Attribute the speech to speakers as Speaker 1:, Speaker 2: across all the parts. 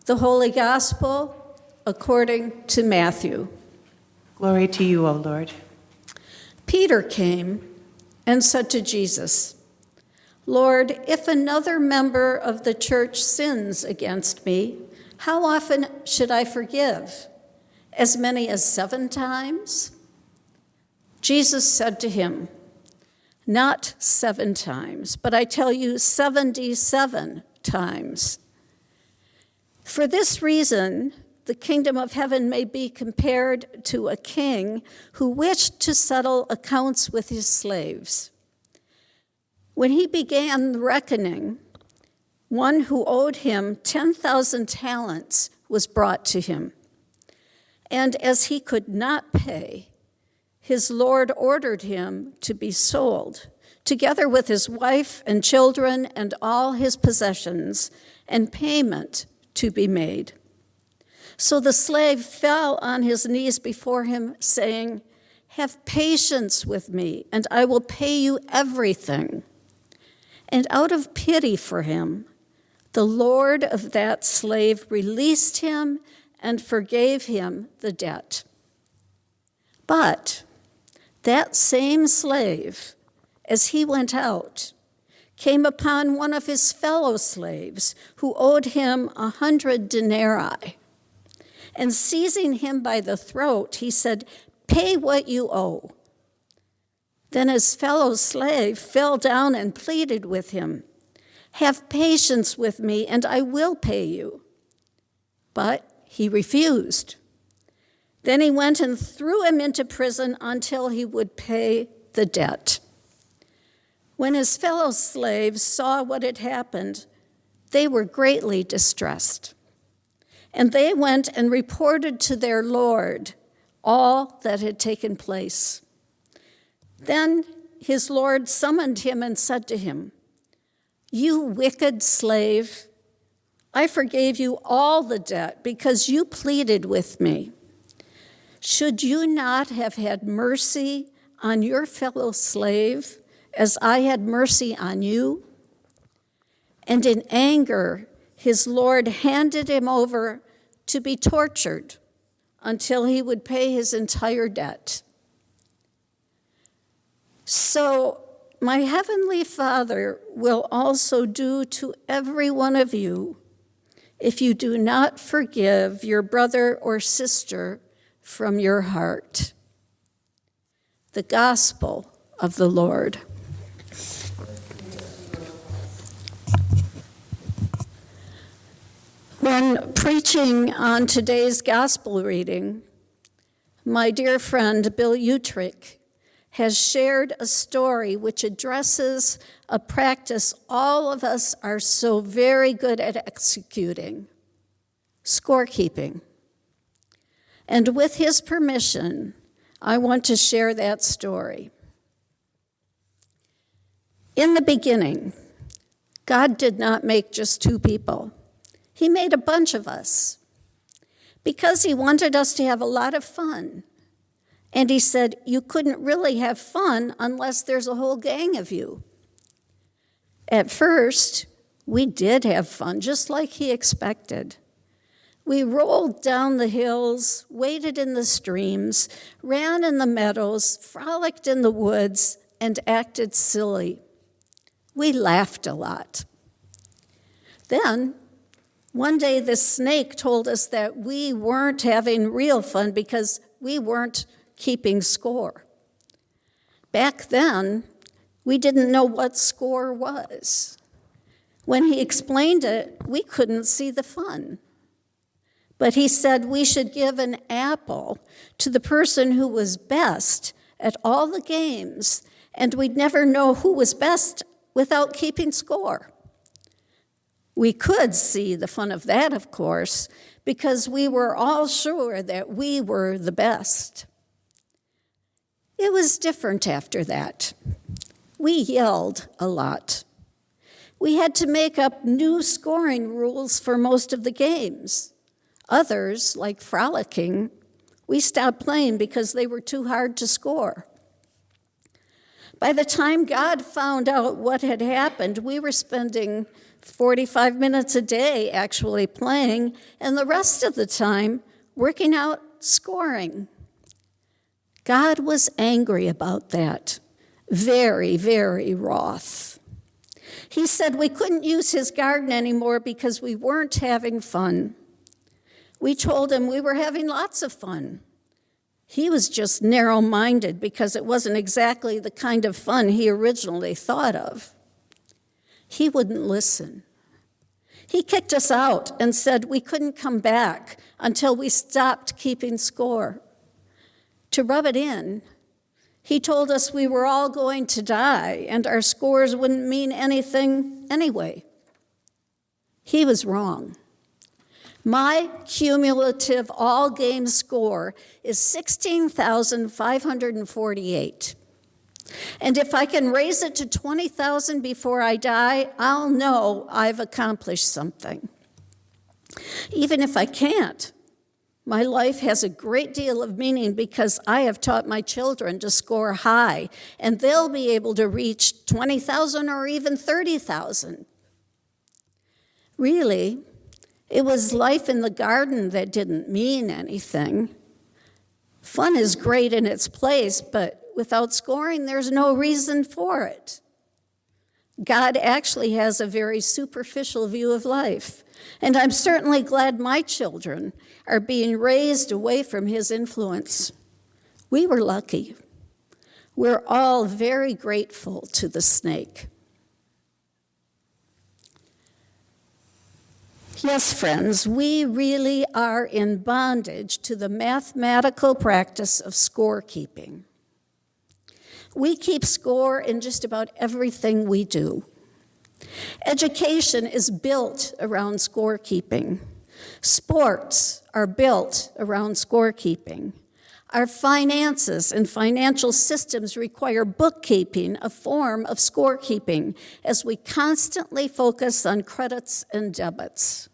Speaker 1: The Holy Gospel according to Matthew.
Speaker 2: Glory to you, O Lord.
Speaker 1: Peter came and said to Jesus, "Lord, if another member of the church sins against me, how often should I forgive? As many as 7 times?" Jesus said to him, "Not 7 times, but I tell you 77 times. For this reason, the kingdom of heaven may be compared to a king who wished to settle accounts with his slaves. When he began the reckoning, one who owed him 10,000 talents was brought to him. And as he could not pay, his Lord ordered him to be sold, together with his wife and children and all his possessions, and payment to be made. So the slave fell on his knees before him, saying, 'Have patience with me, and I will pay you everything.' And out of pity for him, the Lord of that slave released him and forgave him the debt. But that same slave, as he went out, came upon one of his fellow slaves who owed him 100 denarii. And seizing him by the throat, he said, 'Pay what you owe.' Then his fellow slave fell down and pleaded with him, 'Have patience with me, and I will pay you.' But he refused. Then he went and threw him into prison until he would pay the debt. When his fellow slaves saw what had happened, they were greatly distressed. And they went and reported to their Lord all that had taken place. Then his Lord summoned him and said to him, 'You wicked slave, I forgave you all the debt because you pleaded with me. should you not have had mercy on your fellow slave as I had mercy on you?" And in anger, his Lord handed him over to be tortured until he would pay his entire debt. So my heavenly Father will also do to every one of you if you do not forgive your brother or sister from your heart. The Gospel of the Lord. When preaching on today's gospel reading, my dear friend Bill Uetricht has shared a story which addresses a practice all of us are so very good at executing: scorekeeping. And with his permission, I want to share that story. In the beginning, God did not make just two people. He made a bunch of us because he wanted us to have a lot of fun. And he said, you couldn't really have fun unless there's a whole gang of you. At first, we did have fun, just like he expected. We rolled down the hills, waded in the streams, ran in the meadows, frolicked in the woods, and acted silly. We laughed a lot. Then, one day the snake told us that we weren't having real fun because we weren't keeping score. Back then, we didn't know what score was. When he explained it, we couldn't see the fun. But he said we should give an apple to the person who was best at all the games, and we'd never know who was best without keeping score. We could see the fun of that, of course, because we were all sure that we were the best. It was different after that. We yelled a lot. We had to make up new scoring rules for most of the games. Others, like frolicking, we stopped playing because they were too hard to score. By the time God found out what had happened, we were spending 45 minutes a day actually playing, and the rest of the time working out scoring. God was angry about that, very, very wroth. He said we couldn't use his garden anymore because we weren't having fun. We told him we were having lots of fun. He was just narrow-minded because it wasn't exactly the kind of fun he originally thought of. He wouldn't listen. He kicked us out and said we couldn't come back until we stopped keeping score. To rub it in, he told us we were all going to die and our scores wouldn't mean anything anyway. He was wrong. My cumulative all-game score is 16,548. And if I can raise it to 20,000 before I die, I'll know I've accomplished something. Even if I can't, my life has a great deal of meaning because I have taught my children to score high, and they'll be able to reach 20,000 or even 30,000. Really, it was life in the garden that didn't mean anything. Fun is great in its place, but without scoring, there's no reason for it. God actually has a very superficial view of life, and I'm certainly glad my children are being raised away from his influence. We were lucky. We're all very grateful to the snake. Yes, friends, we really are in bondage to the mathematical practice of scorekeeping. We keep score in just about everything we do. Education is built around scorekeeping. Sports are built around scorekeeping. Our finances and financial systems require bookkeeping, a form of scorekeeping, as we constantly focus on credits and debits.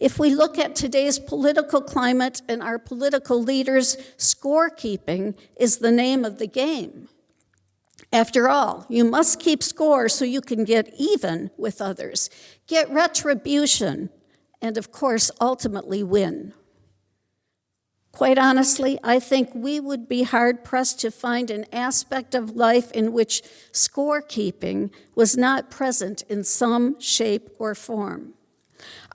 Speaker 1: If we look at today's political climate and our political leaders, scorekeeping is the name of the game. After all, you must keep score so you can get even with others, get retribution, and of course, ultimately win. Quite honestly, I think we would be hard-pressed to find an aspect of life in which scorekeeping was not present in some shape or form.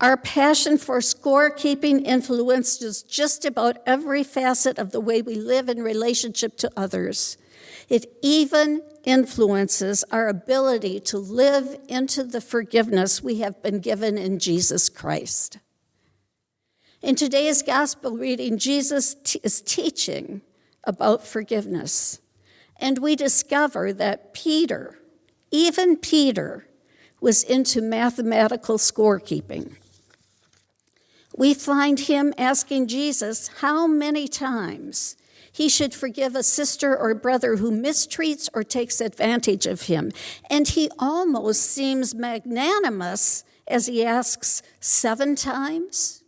Speaker 1: Our passion for scorekeeping influences just about every facet of the way we live in relationship to others. It even influences our ability to live into the forgiveness we have been given in Jesus Christ. In today's gospel reading, Jesus is teaching about forgiveness, and we discover that Peter, even Peter, was into mathematical scorekeeping. We find him asking Jesus how many times he should forgive a sister or brother who mistreats or takes advantage of him. And he almost seems magnanimous as he asks 7 times.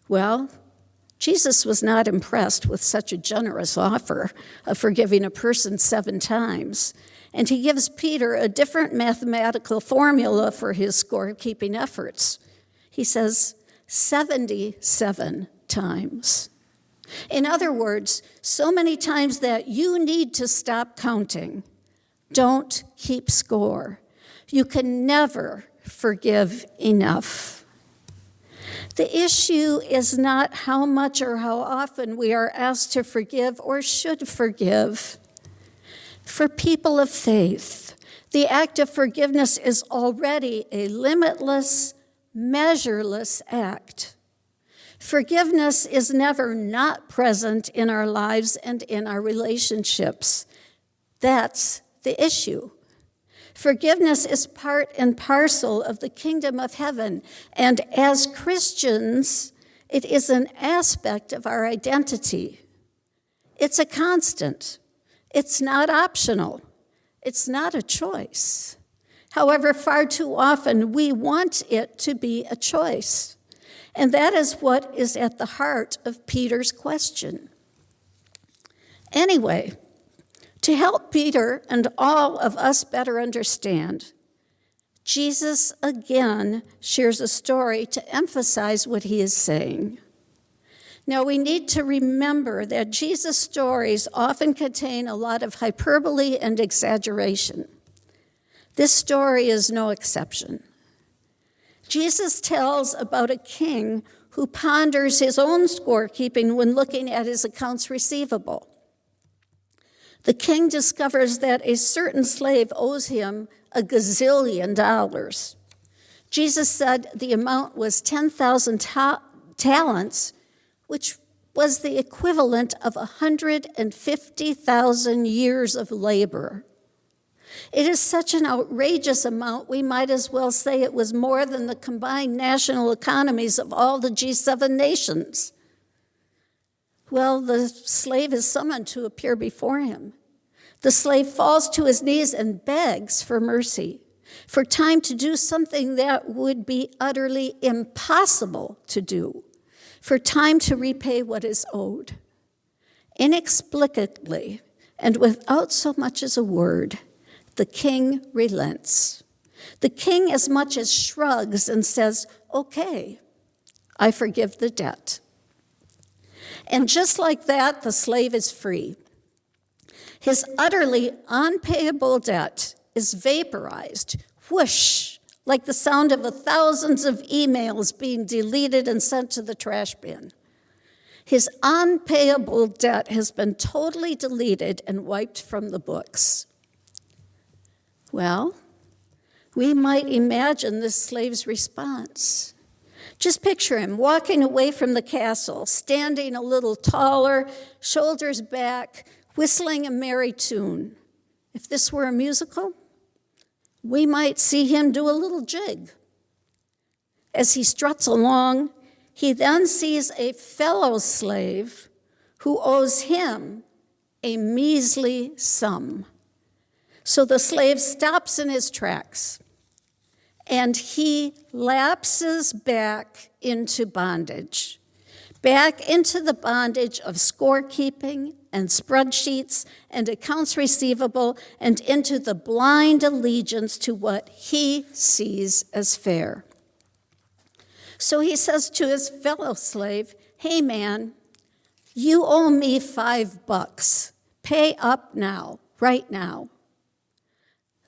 Speaker 1: Well, Jesus was not impressed with such a generous offer of forgiving a person 7 times. And he gives Peter a different mathematical formula for his scorekeeping efforts. He says 77 times. In other words, so many times that you need to stop counting. Don't keep score. You can never forgive enough. The issue is not how much or how often we are asked to forgive or should forgive. For people of faith, the act of forgiveness is already a limitless, measureless act. Forgiveness is never not present in our lives and in our relationships. That's the issue. Forgiveness is part and parcel of the kingdom of heaven, and as Christians, it is an aspect of our identity. It's a constant. It's not optional. It's not a choice. However, far too often we want it to be a choice. And that is what is at the heart of Peter's question. Anyway, to help Peter and all of us better understand, Jesus again shares a story to emphasize what he is saying. Now, we need to remember that Jesus' stories often contain a lot of hyperbole and exaggeration. This story is no exception. Jesus tells about a king who ponders his own scorekeeping when looking at his accounts receivable. The king discovers that a certain slave owes him $1 gazillion. Jesus said the amount was 10,000 talents, which was the equivalent of 150,000 years of labor. It is such an outrageous amount, we might as well say it was more than the combined national economies of all the G7 nations. Well, the slave is summoned to appear before him. The slave falls to his knees and begs for mercy, for time to do something that would be utterly impossible to do, for time to repay what is owed. Inexplicably, and without so much as a word, the king relents. The king as much as shrugs and says, "Okay, I forgive the debt." And just like that, the slave is free. His utterly unpayable debt is vaporized, whoosh, like the sound of thousands of emails being deleted and sent to the trash bin. His unpayable debt has been totally deleted and wiped from the books. Well, we might imagine this slave's response. Just picture him walking away from the castle, standing a little taller, shoulders back, whistling a merry tune. If this were a musical, we might see him do a little jig. As he struts along, he then sees a fellow slave who owes him a measly sum. So the slave stops in his tracks and he lapses back into bondage. Back into the bondage of scorekeeping and spreadsheets and accounts receivable, and into the blind allegiance to what he sees as fair. So he says to his fellow slave, "Hey man, you owe me $5. Pay up now, right now."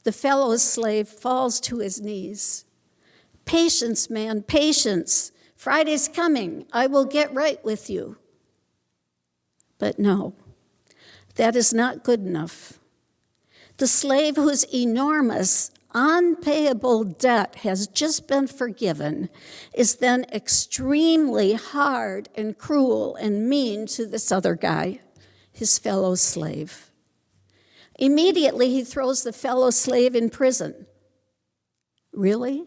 Speaker 1: The fellow slave falls to his knees. "Patience, man, patience. Friday's coming. I will get right with you." But no, that is not good enough. The slave whose enormous, unpayable debt has just been forgiven is then extremely hard and cruel and mean to this other guy, his fellow slave. Immediately, he throws the fellow slave in prison. Really?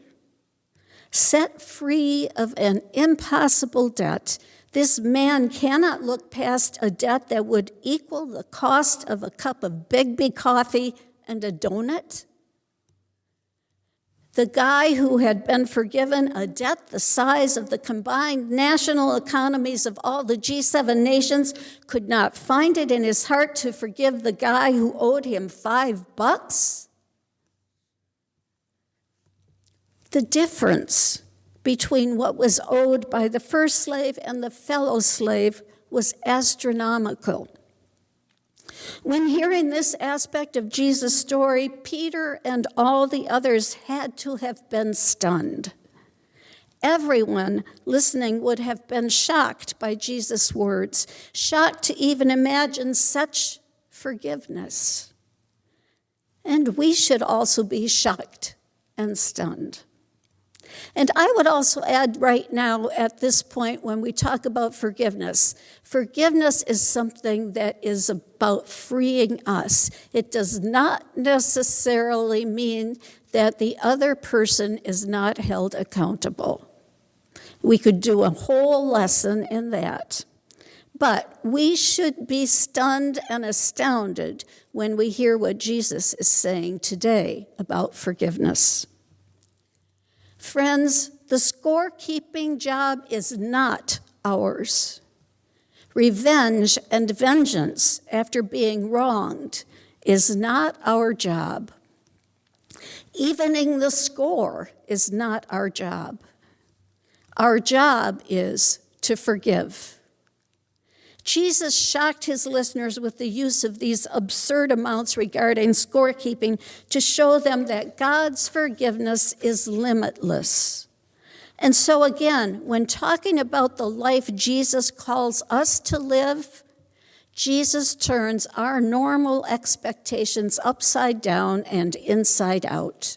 Speaker 1: Set free of an impossible debt, this man cannot look past a debt that would equal the cost of a cup of Big coffee and a donut? The guy who had been forgiven a debt the size of the combined national economies of all the G7 nations could not find it in his heart to forgive the guy who owed him $5? The difference between what was owed by the first slave and the fellow slave was astronomical. When hearing this aspect of Jesus' story, Peter and all the others had to have been stunned. Everyone listening would have been shocked by Jesus' words, shocked to even imagine such forgiveness. And we should also be shocked and stunned. And I would also add right now at this point when we talk about forgiveness, forgiveness is something that is about freeing us. It does not necessarily mean that the other person is not held accountable. We could do a whole lesson in that. But we should be stunned and astounded when we hear what Jesus is saying today about forgiveness. Friends, the scorekeeping job is not ours. Revenge and vengeance after being wronged is not our job. Evening the score is not our job. Our job is to forgive. Jesus shocked his listeners with the use of these absurd amounts regarding scorekeeping to show them that God's forgiveness is limitless. And so again, when talking about the life Jesus calls us to live, Jesus turns our normal expectations upside down and inside out.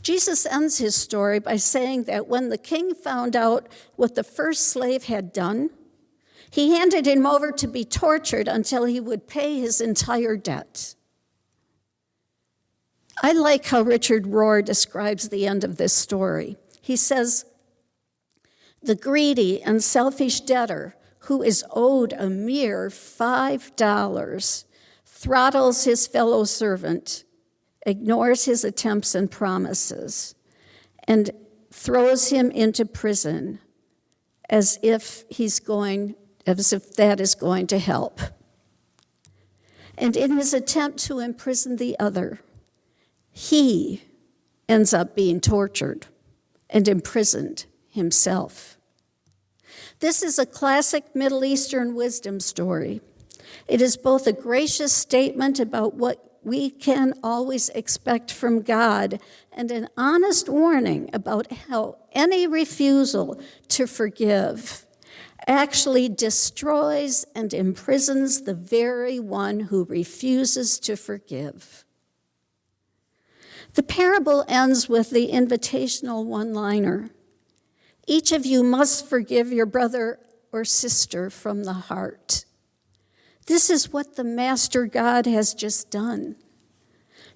Speaker 1: Jesus ends his story by saying that when the king found out what the first slave had done, he handed him over to be tortured until he would pay his entire debt. I like how Richard Rohr describes the end of this story. He says, "The greedy and selfish debtor who is owed a mere $5 throttles his fellow servant, ignores his attempts and promises, and throws him into prison as if that is going to help. And in his attempt to imprison the other, he ends up being tortured and imprisoned himself." This is a classic Middle Eastern wisdom story. It is both a gracious statement about what we can always expect from God and an honest warning about how any refusal to forgive actually destroys and imprisons the very one who refuses to forgive. The parable ends with the invitational one-liner. Each of you must forgive your brother or sister from the heart. This is what the Master God has just done.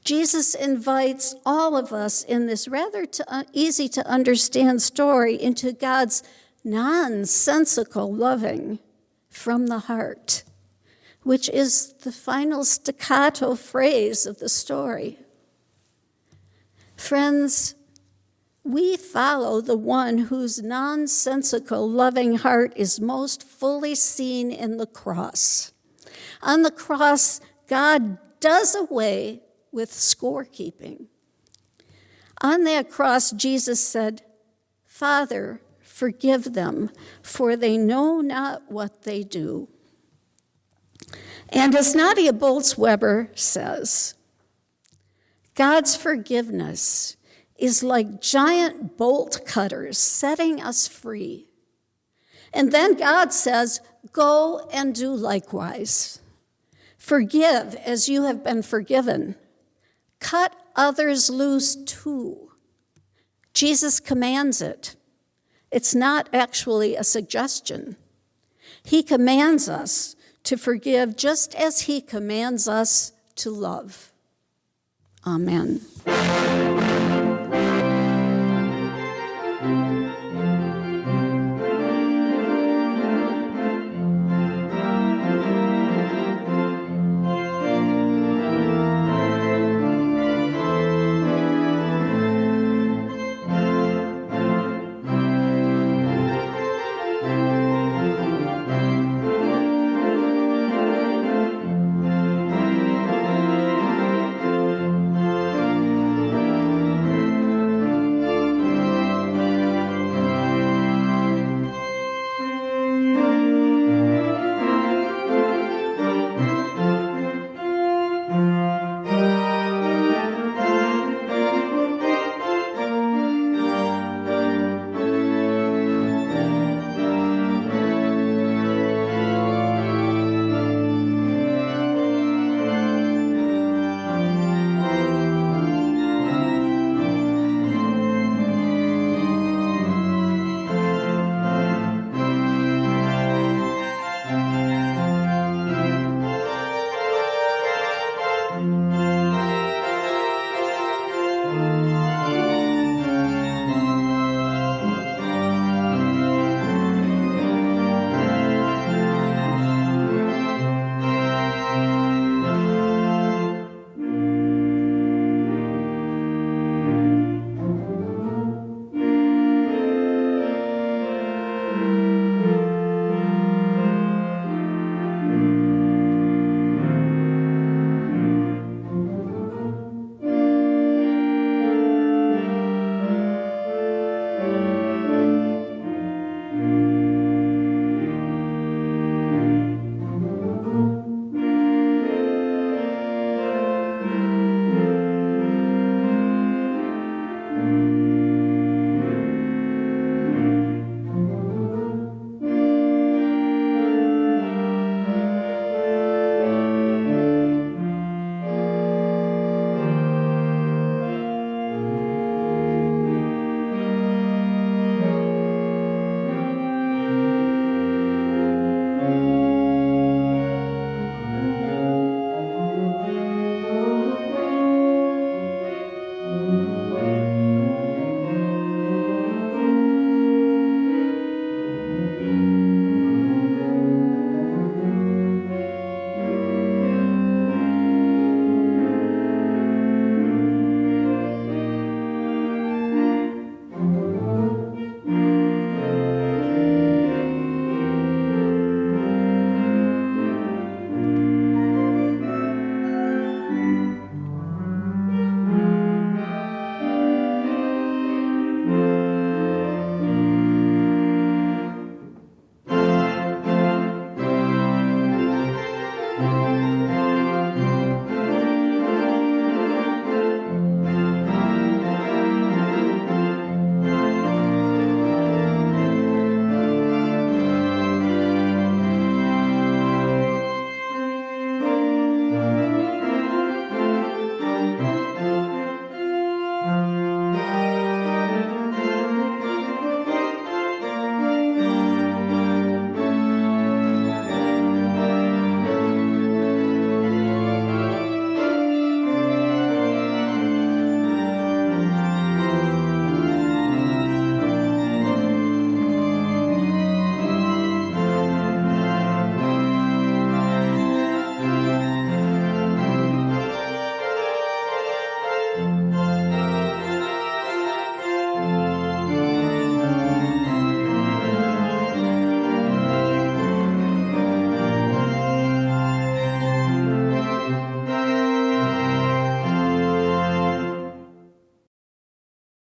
Speaker 1: Jesus invites all of us in this rather easy to understand story into God's nonsensical loving from the heart, which is the final staccato phrase of the story. Friends, we follow the one whose nonsensical, loving heart is most fully seen in the cross. On the cross, God does away with scorekeeping. On that cross, Jesus said, "Father, forgive them, for they know not what they do." And as Nadia Bolz-Weber says, God's forgiveness is like giant bolt cutters setting us free. And then God says, "Go and do likewise. Forgive as you have been forgiven. Cut others loose too." Jesus commands it. It's not actually a suggestion. He commands us to forgive just as he commands us to love. Amen.